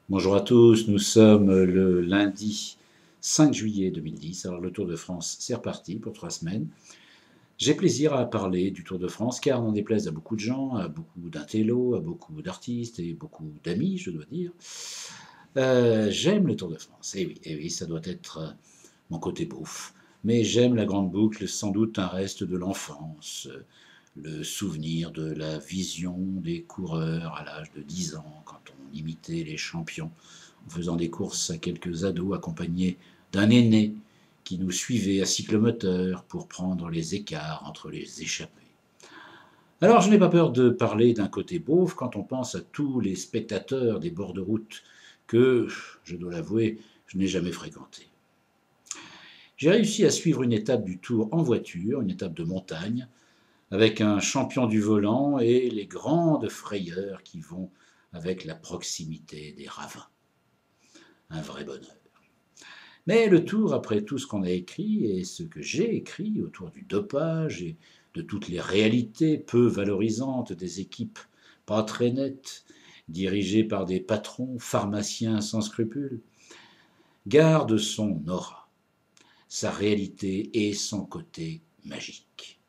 Bonjour à tous, nous sommes le lundi 5 juillet 2010. Alors le Tour de France, c'est reparti pour 3 semaines. J'ai plaisir à parler du Tour de France car n'en déplaise à beaucoup de gens, à beaucoup d'intellos, à beaucoup d'artistes et beaucoup d'amis, je dois dire. J'aime le Tour de France, et oui, ça doit être mon côté beauf. Mais j'aime la grande boucle, sans doute un reste de l'enfance, le souvenir de la vision des coureurs à l'âge de 10 ans, quand on imitait les champions, en faisant des courses à quelques ados accompagnés d'un aîné qui nous suivait à cyclomoteur pour prendre les écarts entre les échappés. Alors je n'ai pas peur de parler d'un côté beauf quand on pense à tous les spectateurs des bords de route que, je dois l'avouer, je n'ai jamais fréquentés. J'ai réussi à suivre une étape du Tour en voiture, une étape de montagne, avec un champion du volant et les grandes frayeurs qui vont avec la proximité des ravins. Un vrai bonheur. Mais le Tour, après tout ce qu'on a écrit et ce que j'ai écrit autour du dopage et de toutes les réalités peu valorisantes des équipes pas très nettes, dirigées par des patrons pharmaciens sans scrupules, garde son aura, sa réalité et son côté magique.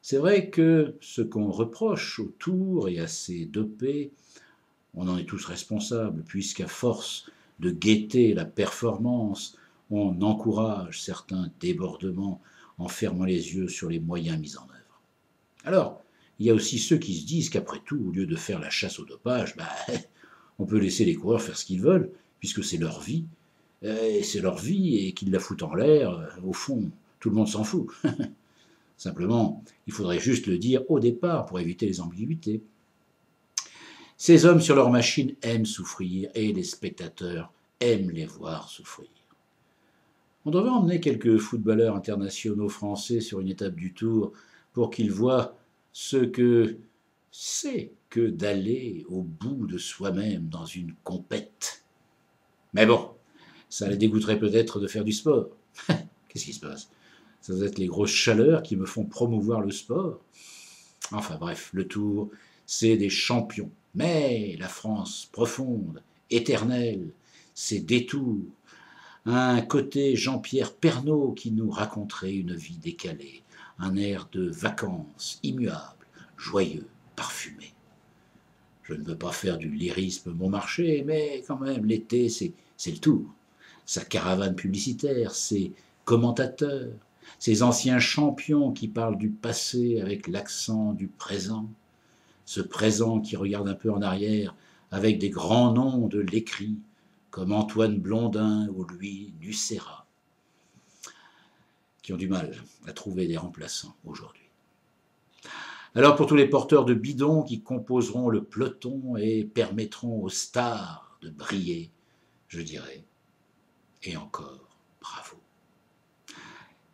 C'est vrai que ce qu'on reproche au Tour et à ces dopés, on en est tous responsables, puisqu'à force de guetter la performance, on encourage certains débordements en fermant les yeux sur les moyens mis en œuvre. Alors, il y a aussi ceux qui se disent qu'après tout, au lieu de faire la chasse au dopage, on peut laisser les coureurs faire ce qu'ils veulent, puisque c'est leur vie, et qu'ils la foutent en l'air, au fond, tout le monde s'en fout. Simplement, il faudrait juste le dire au départ pour éviter les ambiguïtés. Ces hommes sur leur machine aiment souffrir et les spectateurs aiment les voir souffrir. On devrait emmener quelques footballeurs internationaux français sur une étape du Tour pour qu'ils voient ce que c'est que d'aller au bout de soi-même dans une compète. Mais bon, ça les dégoûterait peut-être de faire du sport. Qu'est-ce qui se passe? Ça doit être les grosses chaleurs qui me font promouvoir le sport. Enfin bref, le Tour, c'est des champions. Mais la France profonde, éternelle, ses détours, un côté Jean-Pierre Pernaut qui nous raconterait une vie décalée, un air de vacances immuable, joyeux, parfumé. Je ne veux pas faire du lyrisme bon marché, mais quand même, l'été, c'est le Tour. Sa caravane publicitaire, ses commentateurs, ces anciens champions qui parlent du passé avec l'accent du présent, ce présent qui regarde un peu en arrière avec des grands noms de l'écrit, comme Antoine Blondin ou Louis Nucera, qui ont du mal à trouver des remplaçants aujourd'hui. Alors pour tous les porteurs de bidons qui composeront le peloton et permettront aux stars de briller, je dirais, et encore, bravo.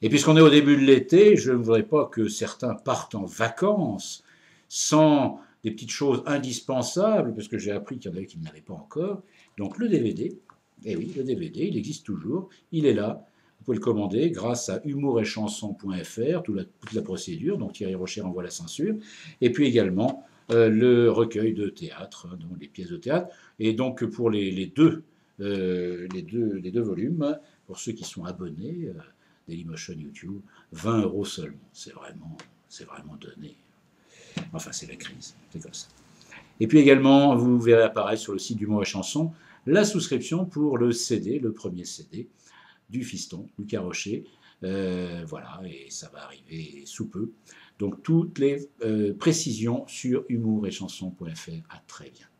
Et puisqu'on est au début de l'été, je ne voudrais pas que certains partent en vacances sans des petites choses indispensables, parce que j'ai appris qu'il y en avait qui ne l'avaient pas encore. Donc le DVD, eh oui, le DVD, il existe toujours, il est là. Vous pouvez le commander grâce à humouretchanson.fr, toute la procédure, donc Thierry Rocher envoie la censure, et puis également le recueil de théâtre, hein, donc les pièces de théâtre. Et donc pour les deux volumes, pour ceux qui sont abonnés, Dailymotion, YouTube, 20 € seulement. C'est vraiment donné. Enfin, c'est la crise, c'est comme ça. Et puis également, vous verrez apparaître sur le site d'Humour et Chanson la souscription pour le CD, le premier CD du fiston, Lucas Rocher. Voilà, et ça va arriver sous peu. Donc toutes les précisions sur humouretchanson.fr. À très bientôt.